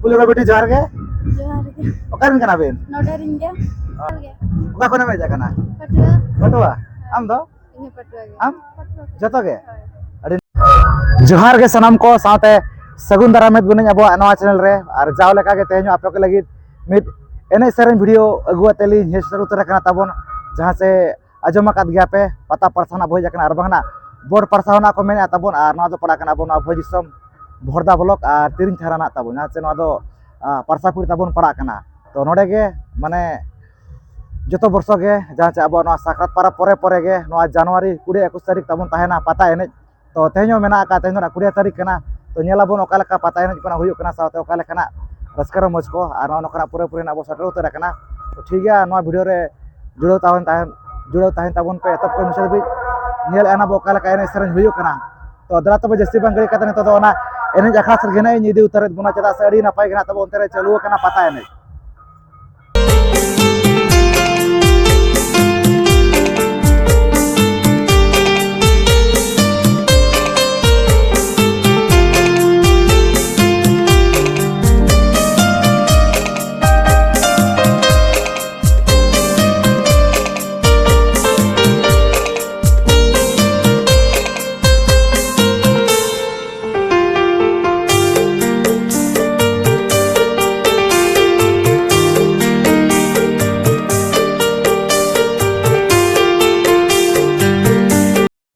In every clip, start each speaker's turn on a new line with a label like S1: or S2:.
S1: Police बेटी जोहार के
S2: जोहार के
S1: ओकारिन कना बेन
S2: नोडे रिंगे
S1: ओका कोना मे जाकना
S2: पटुआ
S1: पटुआ आम दो
S2: इने पटुआ गे
S1: आम जतो गे अड़ी जोहार के सनम को साथे सगुन दारामेद गुने अब नवा चैनल रे और जाव लेका के तेहनो आपे के लगी मिद एने सेरेन वीडियो अगुआतेली हेसर उतर कना ताबन जहां से आजम आकाद गया पे पता परसाना भोज कना और बंगना बोर्ड परसावना को मेना ताबन और नवा दो पड़ा कना बन भोज दिसम भोरदा ब्लॉक और तिरिंग थाराना ताबन जहां से नवा दो परसापुर ताबन पड़ा कना तो नोडे गे माने जतो वर्ष गे जहां से अब साकरात पारा परे परे गे जनवरी 20-21 तारीख ताबन ताहेना पता एने तो तेहनो मेना का तेहनो 20 तारीख कना तो नेलाबन ओका लेका पता एने कना हुयु कना साथे ओका लेका रस्कर मज को और नोकरा पूरे पूरे अब सटर उतर कना तो ठीक गया नवा वीडियो रे जुड़ो ताहन ताबन पे तब को मुसे भी नेल एना ओका लेका एने सेरेन हुयु कना तो दरा तब जस्ती बंगड़ी कतने तो ओना एने जखा सर गेना निदि उतर गुना चदा से अड़ी नपाय गना तब उनते रे चालू कना पता एने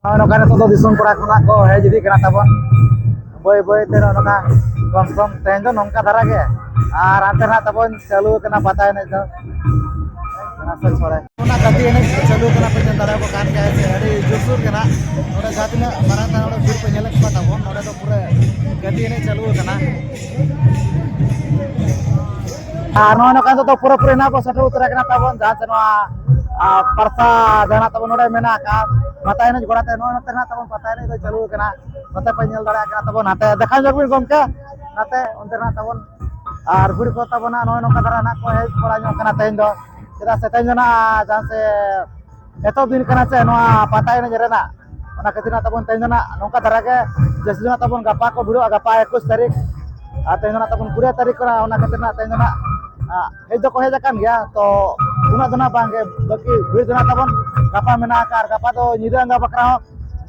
S1: नोका तो दिसम पड़ा खुना को हेज इदी कना ताबन बय बय ते नोका कम कम तेन दो नोका धारा के और आते ना ताबन चालू कना पता है ने तो कना सच छोड़े ना गति ने चालू कना पे धारा को कान के से अरे जोसुर कना ओडे जातिना माराता ओडे फिर पे नेलक ताबन ओडे तो पूरे गति ने चालू कना और नोका तो पूरा पूरा ना को सटर उतर कना ताबन जहां से परसा जाना ताबन ओडे मेना का पता है गोड़ाते नोते ना तब पता है चालू कना नोते पे नेल दाड़ा कना तब नाते देखा जगबिन गमके नाते उनते ना तब और गुड़ को तब ना नोय नोका दाड़ा ना को हेज पड़ा जो कना तेन दो चदा से तेन ना जहां से एतो दिन कना से नो पता है जरे ना ओना कतिना तब तेन ना नोका दाड़ा के जस ना तब गपा को भिड़ो गपा 21 तारीख आ तेन ना तब 20 तारीख कना ओना कतिना तेन ना हेज दो को हेज कान गया तो उना दना बांगे बाकी भीड़ दना तब गपा मेना का गपा तो निरंगा बकरा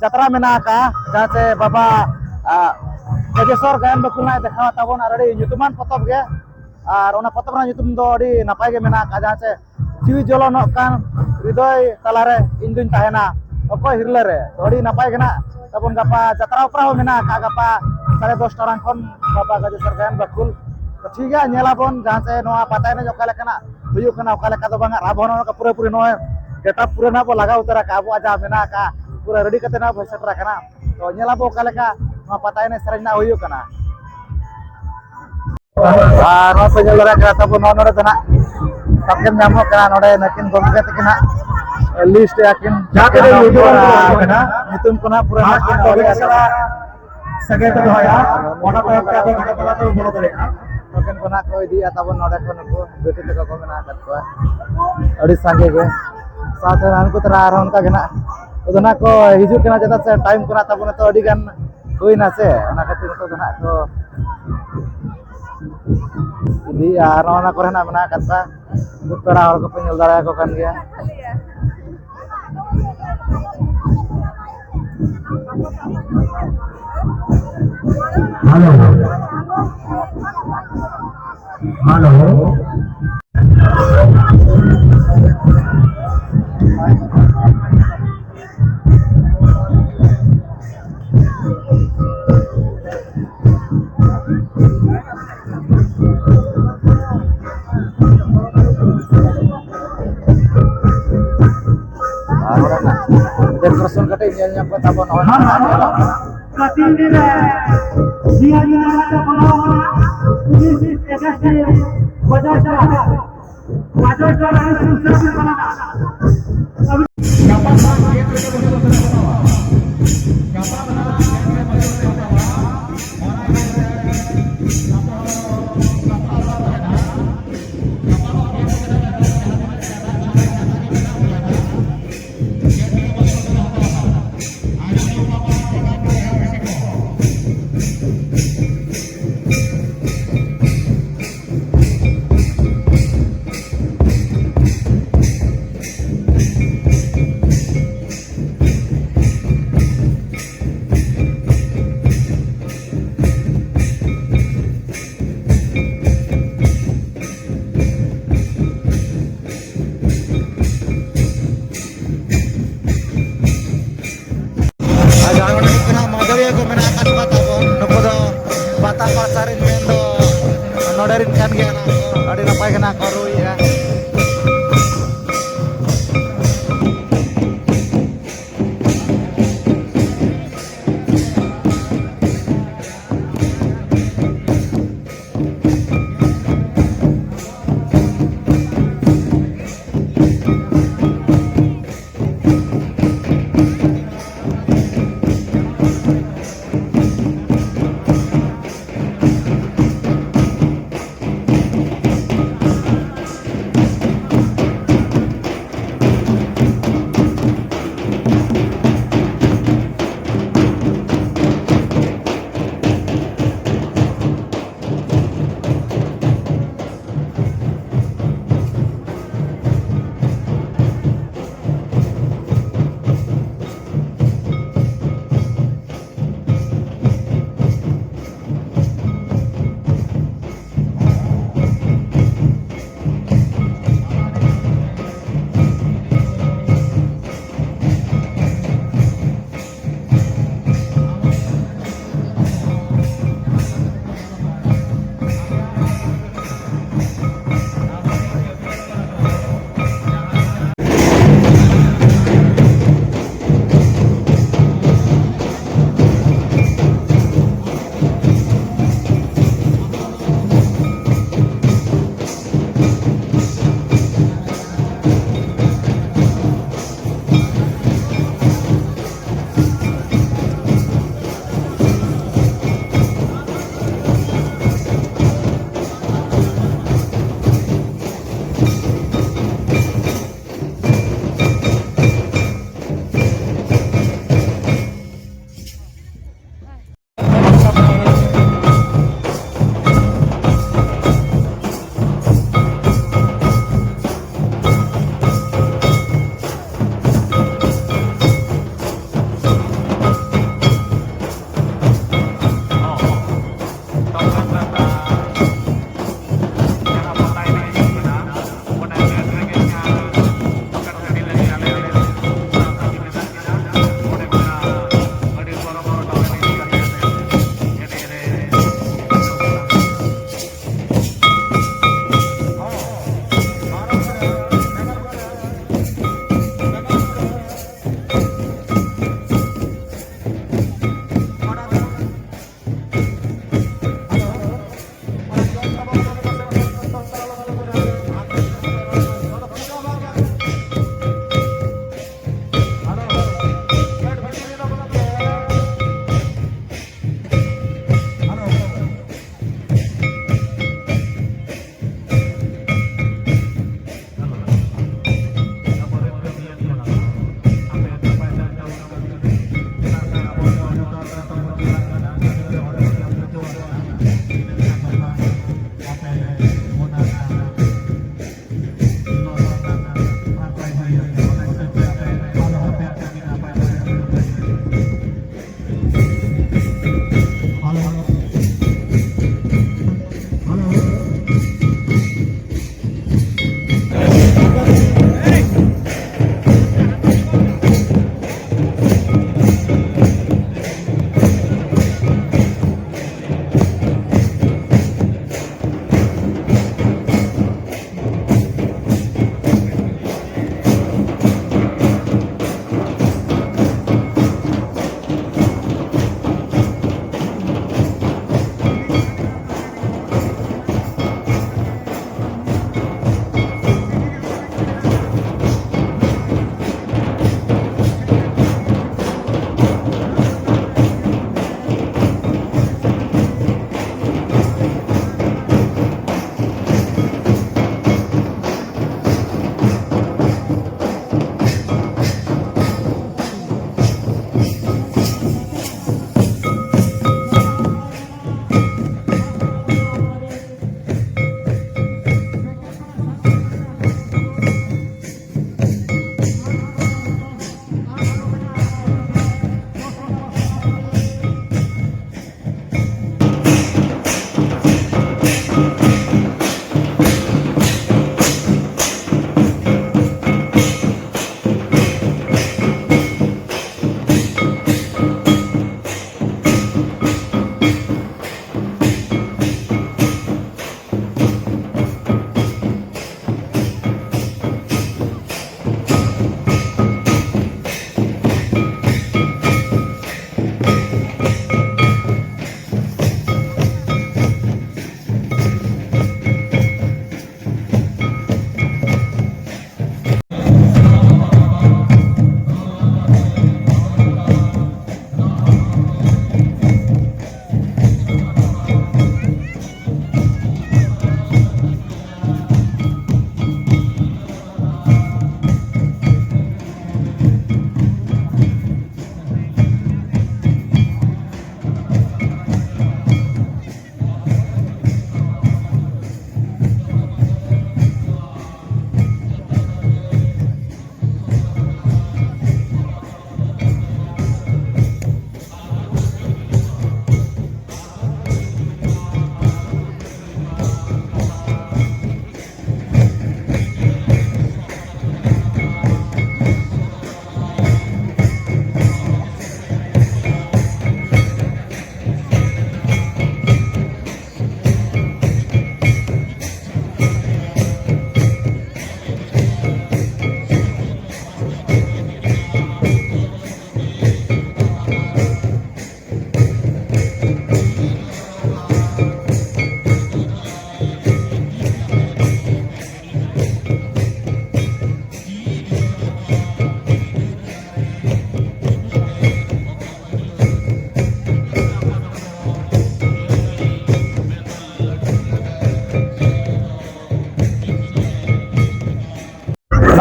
S1: जतरा मेना का जहां से बाबा तेजेश्वर गायन बकुलना देखा ताबन और अड़ी युतुमान पतब गे और ओना पतब ना युतुम दो अड़ी नपाय गे मेना का जहां से जीवी जलन कान हृदय तलारे इन दिन ताहेना अको हिरले रे तो अड़ी नपाय गेना ताबन गपा जतरा उपरा मेना का गपा 10:30 टाइम खन बाबा तेजेश्वर गायन बकुल तो ठीक है नेलाबन जहां से नोआ पता ने ओका लेकना हुयु कना ओका लेका दो बांगा राबन का पूरे पूरे नोए डेटा पूरे ना बो लगा उतरा का अब आजा मेना का पूरा रेडी कते ना भसटरा कना तो नेलाबो ओका लेका नोआ पता ने सरज ना हुयु कना आ नो पे जलरा का तब नो नोडे तना सबके नामो कना नोडे नकिन गमके तकिना लिस्ट याकिन जाके वीडियो कना नितुम कना पूरा ना ओले सगे तो होया ओना तो का तो कतला तो बोलो करे ओकन कना को दिया तब नोडे को बेटी तक को मेना कत को अड़ी संगे के साथ उनको तरा आरोन का गना उदना को हिजु कना जदा से टाइम कना तब तो अड़ी गान होई ना से ओना खातिर तो गना को इदी आरोना करे ना मेना कता पेड़ा हर को पे नेल दाड़ा को कान गया hello Person kata ini yang kota Bono. Katin dia, dia ni ada Bono. Ini ekasnya wajah saya. Wajah saya ini susah mana. Kapan dia pata pasarin mendo nodarin kan ge adi napai kena korui ya.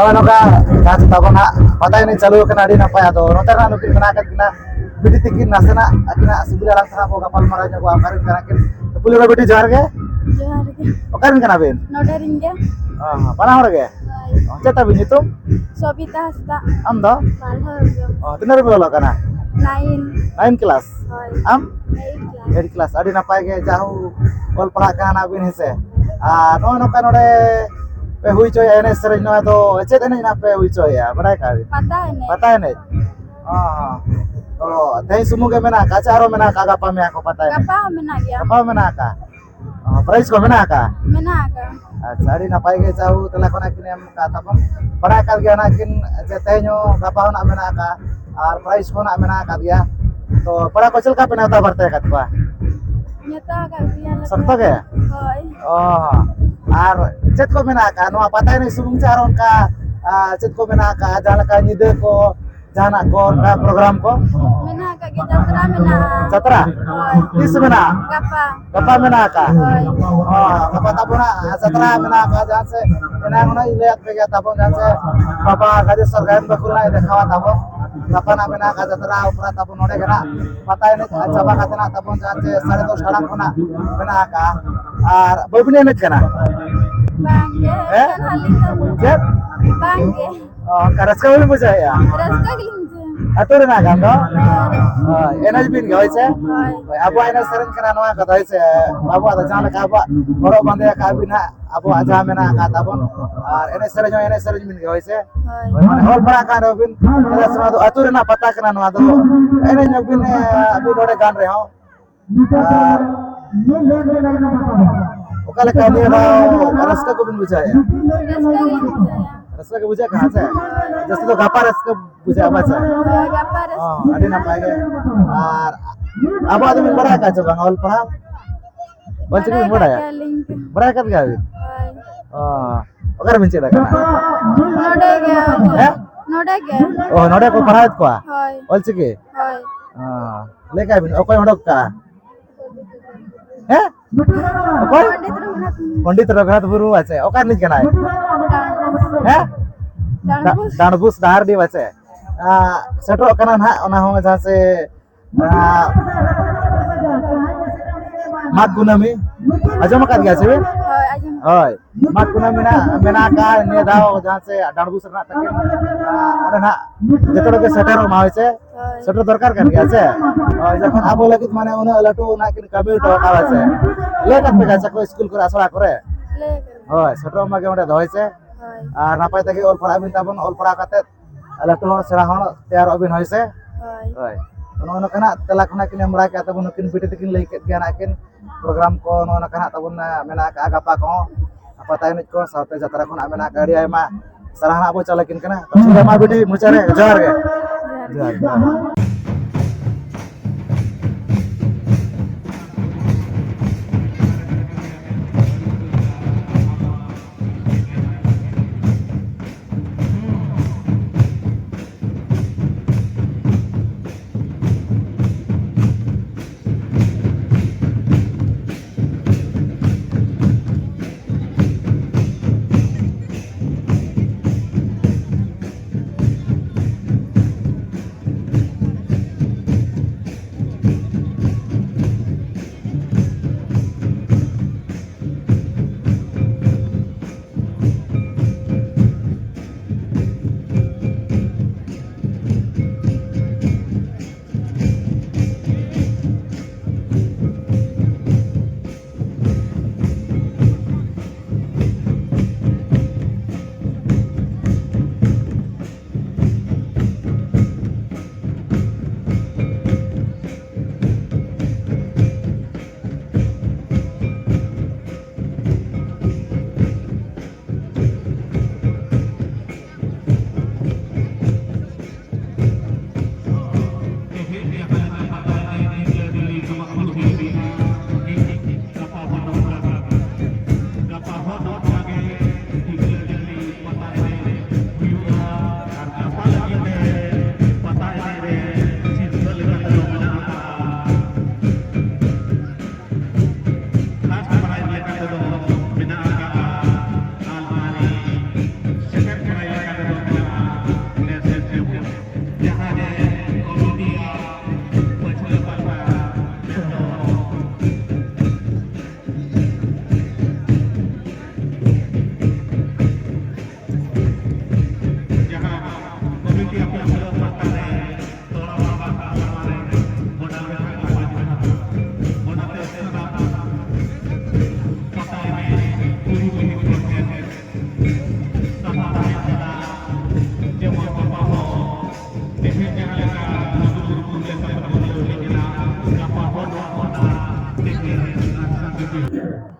S1: Nono noka jahas tabona pata ini चालू kena adi napa ya do noter na nukin menakat kena bidi tikin nasena akina sibila lang sana ko kapal maranya ko akarin kanakin puli ro bidi jar ge
S2: जोहार के
S1: okarin kana bin
S2: नोडरिंग के
S1: pana hor ge cheta bin itu
S2: Sobita हस्ता
S1: am do
S2: मालहर
S1: tinar bolo kana
S2: 9
S1: 9 class
S2: होय
S1: am
S2: 8
S1: 8 class adi napai ge jahu ol pala kana bin hise no no kan ore pe hui coy ene sereng no do chet ene na pe hui coy ya badai ka
S2: पता है नहीं
S1: pata ene to tei sumu ge mena ka charo mena ka gapa me ako pata ene
S2: गप्पा में ना गया
S1: apa mena ka price ko mena ka
S2: मैं ना आगा
S1: acha adi napai ge jahu tela kona kini am ka tapam badai ka ge na kin je tei nyo gapa na mena ka ar price ko na mena ka dia to pada ko chel ka pena ta barte ka twa
S2: nyata कर दिया
S1: sakto ge
S2: होय
S1: ar chet ko mena ka no pata ene sumung charon ka chet ko mena ka jana ka nyide ko jana ko ka program ko
S2: मैं ना आगा के जतरा में ना
S1: jatra
S2: होय
S1: is mena
S2: गप्पा
S1: gapa mena ka
S2: होय
S1: gapa tapona jatra mena ka jan se mena ngona ile at pe tapon jan se baba kaje sargan bakulai dekhawa tapon gapa na mena ka jatra upra tapon ode gena pata ene chaba ka tena tapon jan se 2:30 sadak khona mena ka ar babine ene kana
S2: बांगे
S1: Eh?
S2: kan haling
S1: jet
S2: बांगे
S1: karas ka bolu buja ya
S2: रस्ता गिलिंजे
S1: atur na kan do enas bin ge hoise
S2: होय
S1: abu ena sereng kana noa ka hoise babu ada jana ka abu boro bande ka bina abu aja mena ka tapon ar ene sereng bin ge hoise
S2: होय
S1: mane hol para ka do bin ada sama do atur na pata kana noa do ene nyok bin abu ode gan re ho ar okale ka dia raska ko bin buja ya
S2: रस्ता गिलिंजे
S1: raska ke buja kahan se jaste to gapa raska buja apa se
S2: गप्पा रस्ता
S1: adi napai ge ar abu adu bin bada ka coba ngol paham Baca bin bada ya
S2: link
S1: bada kat ga bin
S2: होय
S1: okar bin ceda kana
S2: नोडे गया
S1: eh
S2: नोडे गया
S1: oh node ko pahat ko
S2: होय
S1: ol chiki
S2: होय
S1: le ka bin okoy hodok ka eh okoy
S2: Pandit Raghunath
S1: Pandit Raghunath Guru ache okar nij kana eh
S2: डांडबुस
S1: danbus dahar di bace setro kana na ona ho jahan se mat gunami ajam kat ga se
S2: होय आजम
S1: hoy mat gunami na mena ka ne dao jahan se danbus na takin ore na jetoro ke setero ma hoise
S2: होय
S1: setter dorkar kan ga se যখন abo lagit mane ona latu na kin kabil to ka bace le kat pe ga ko school kore asora kore
S2: ले
S1: hoy setro ma ge onde doise
S2: होय
S1: আর নাপাই থেকে all পড়া বিন তাবন all পড়া কাতে লাটু হড় সেরা হড় তেয়ার Aubin হইছে
S2: होय
S1: হয় নো কানা তেলা খনা কিনে মরা কা তাবন কিন বিটি তিকিন লই কেত গিয়া নাকিন program ko নো kaনা তাবন মেনা ka agapa ko apa tayo ko saute jatra khona mena ka adi ayma sarana abo chalakin kana sudah ma bidi mucare jar ge jar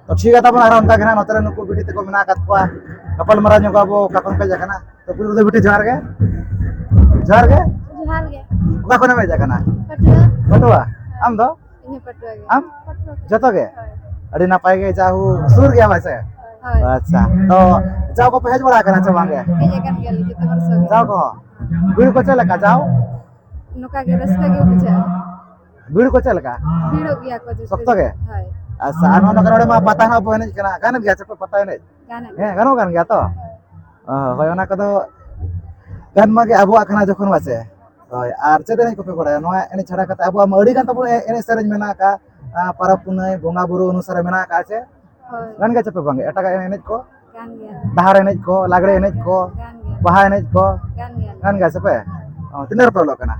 S1: तो ठीक है तब उनका के नोते नुकु बिटी तक मेना कात को कपल मरा जो अब काकन पे जाकना तो पुल दो बिटी जार गे
S2: जोहार गे
S1: ओका कोने में जाकना
S2: पटुआ
S1: बटुआ आम दो
S2: ᱤᱧ पटुआ गे
S1: आम
S2: पटुआ
S1: जतो गे
S2: होय
S1: अड़ी नापाय गे जाहू सुर गया वैसे
S2: होय
S1: अच्छा तो जाओ को भेज बड़ा करना चे मांगे
S2: ᱦᱮᱡ ᱟᱠᱟᱱ ᱜᱮᱭᱟᱞᱤᱧ ᱡᱚᱛᱚ ᱦᱚᱲ ᱥᱚᱸᱜᱮ
S1: जाओ को बीड़ को चलका जाओ
S2: ᱱᱚᱝᱠᱟ ᱜᱮ ᱨᱟᱹᱥᱠᱟᱹ ᱜᱮ ᱵᱩᱡᱷᱟᱹᱜᱼᱟ
S1: बीड़ को चलका
S2: ᱵᱷᱤᱲᱚᱜ ᱜᱮᱭᱟ ᱠᱚ ᱡᱚᱛᱚ
S1: ᱥᱚᱠᱛᱚ ᱜᱮ?
S2: ᱦᱳᱭ
S1: अच्छा आनो नगर में पता ना बहने कना गान गया चे पता नहीं
S2: ᱜᱟᱱᱚᱜ
S1: हे गानो गान गया तो होय ओना कदो गान मागे अबो आखना जखन वासे होय आर चेदन को पे बड़ा नोआ एने छड़ा कते अबो मड़ी गान तबो एने सेरेज मेना का पारा पुनय बोंगा बुरु अनुसार मेना का छे
S2: होय
S1: गान गया चे पे बांगे एटा एने को
S2: गान ᱜᱮᱭᱟ
S1: दाहार एने को लागड़े एने को
S2: गान ᱜᱮᱭᱟ
S1: बाहा एने को
S2: गान ᱜᱮᱭᱟ
S1: गान गया चे पे तिनर पे लो कना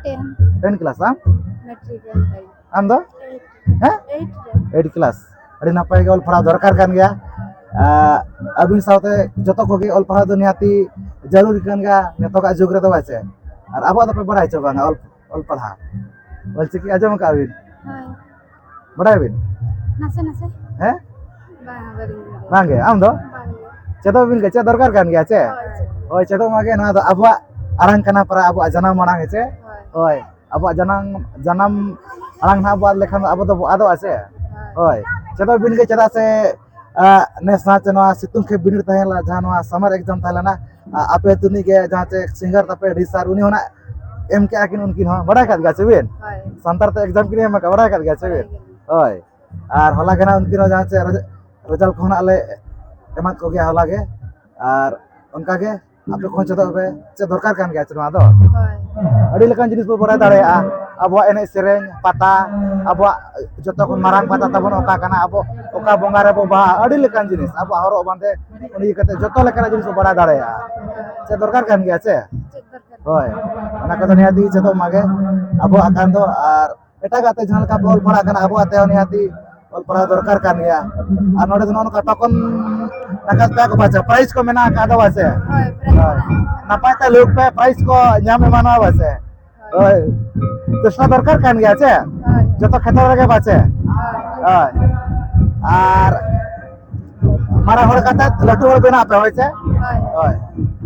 S2: 10
S1: 10 क्लास हां
S2: मैट्रिक है
S1: आम दो हैं
S2: 8
S1: 8 क्लास अड़ी नपाय के ऑल पढ़ा दरकार कान गया अबिन साउते जतो को ऑल पढ़ा दो निहाती जरूरी कान गया नेतो का जुग रे तो वाचे और अब तो पे बड़ाई छ बांगा ऑल पढ़ा बोल छी कि आजम का अबिन
S2: होय
S1: बड़ाई बिन
S2: नासे नासे
S1: हैं
S2: बांगा बरिंग
S1: बांगे आम दो चेतो बिन के चे दरकार कान गया चे ओय चेतो मागे ना तो अब आरंग कना पर अब जन्म मांगे चे ओय अब जन्म आरंग ना अब लेखन अब तो आदो आसे ओय चेतो बिन के चदा से नेसा चनवा सितुंग के बिन तहेला जहानवा समर एग्जाम तहेला आपे तुनी के जहां से सिंगर तपे डिसार उनी होना एम के आकिन उनकिन हो बड़ा काट गया छबिन
S2: होय
S1: संतर तो एग्जाम के में बड़ा काट गया छबिन ओय आर होला केना उनकिन जहां से रिजल्ट कोना ले एमा को गया होला के आर उनका के आपे खोज तो पे से दरकार कान गया छनवा दो
S2: होय
S1: अड़ी लेकान जिनिस बो बड़ा दाड़े अब एने सेरेंग पाता अब जतो को मारांग पाता तबन ओका काना अब ओका बोंगा रे बो बा अड़ी लेकान जिनिस अब हरो बांधे उनी कते जतो लेकान जिनिस बड़ा दाड़े से दरकार कान गया छे
S2: चेक दरकार
S1: होय ओना को नियाती जतो मागे अब आकान दो आर एटा गाते जहां का बॉल पड़ा काना अब आते नियाती बॉल पड़ा दरकार कान गया आ नोडे दनो का टकन नकात पे को बाचा प्राइस को मेना का दो वासे
S2: होय प्राइस
S1: नापाय ता लोग पे प्राइस को ᱧᱟᱢ माना वासे ओय चेष्टा दरकार कान गया छे
S2: होय
S1: जतो खेतर लगे बाचे
S2: होय
S1: ओय आर मारा होड़ काता लटू होड़ बेना पे होय छे
S2: होय
S1: ओय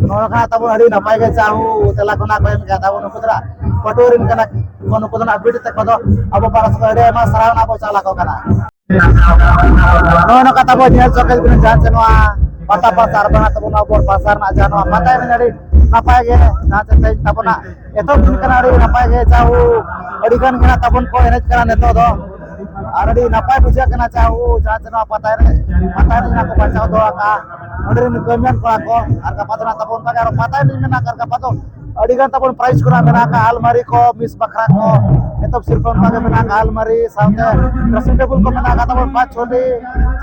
S1: नोरा का तब हड़ी नपाय के चाहू तेला कोना को एम के तब नुकुदरा पटोरिन कना कोन को ना बिड ते कदो अब पारस को एडे मा सरावना को चाला को कना नोनो का तब नियल सकेल बिन जान चनवा पता pasar bana तब ना बोर pasar ना जानवा पता है नडी नपाय गे ना ते तब ना एतो दिन कना रे नपाय गे चाहू अड़ी गन कना तबन को एनेज कना नेतो दो आरडी नपाय बुझा कना चाहू जान चनवा पता है ना को बचाओ दो का नडरे नि कमियन को आर का पता ना तबन का पता नहीं ना कर का पतो अड़ी गन तबन प्राइस को ना मेना का अलमारी को मिस बखरा को एतो सिर्फ उनका के मेना का अलमारी साथे ड्रेसिंग टेबल को मेना का तबन पांच छोटी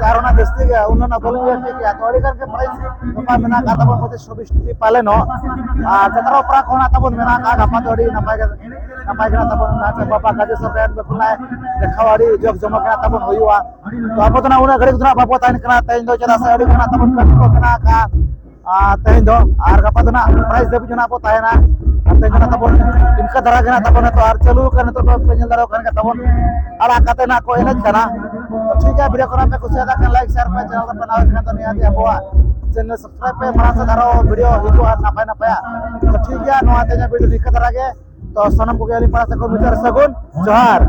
S1: चारों ना दस्ती गया उन्होंने बोले कि क्या तो अड़ी गन के प्राइस तो मेना का तबन को 24 पाले नो आ जतरा उपरा कोना तबन मेना का गपा तोड़ी नपाय के तबन ना से बाबा काजे सब रेट में खुला देखावाड़ी जग जमा के तबन होयुआ तो अब तो ना उना घड़ी उतना बाबा ताइन कना ताइन दो चला से अड़ी कना तबन को कना का ताइन दो आर गपा तो ना प्राइस देबी जना को तायना ताइन जना तबन इनका धरा गना तबन तो आर चलू करने तो पेंजल दरो करने तबन अड़ा कते ना को एनज कना ठीक है वीडियो करा पे कुछ ज्यादा कर लाइक शेयर पे चैनल पे बनाओ तो नहीं आती अब चैनल सब्सक्राइब पे मारा से धरो वीडियो हितो हाथ ना पाए ना पाया तो ठीक है नो आते वीडियो दिक्कत आ गए तो सनम को गेली पड़ा से को मिटर सगुन जोहार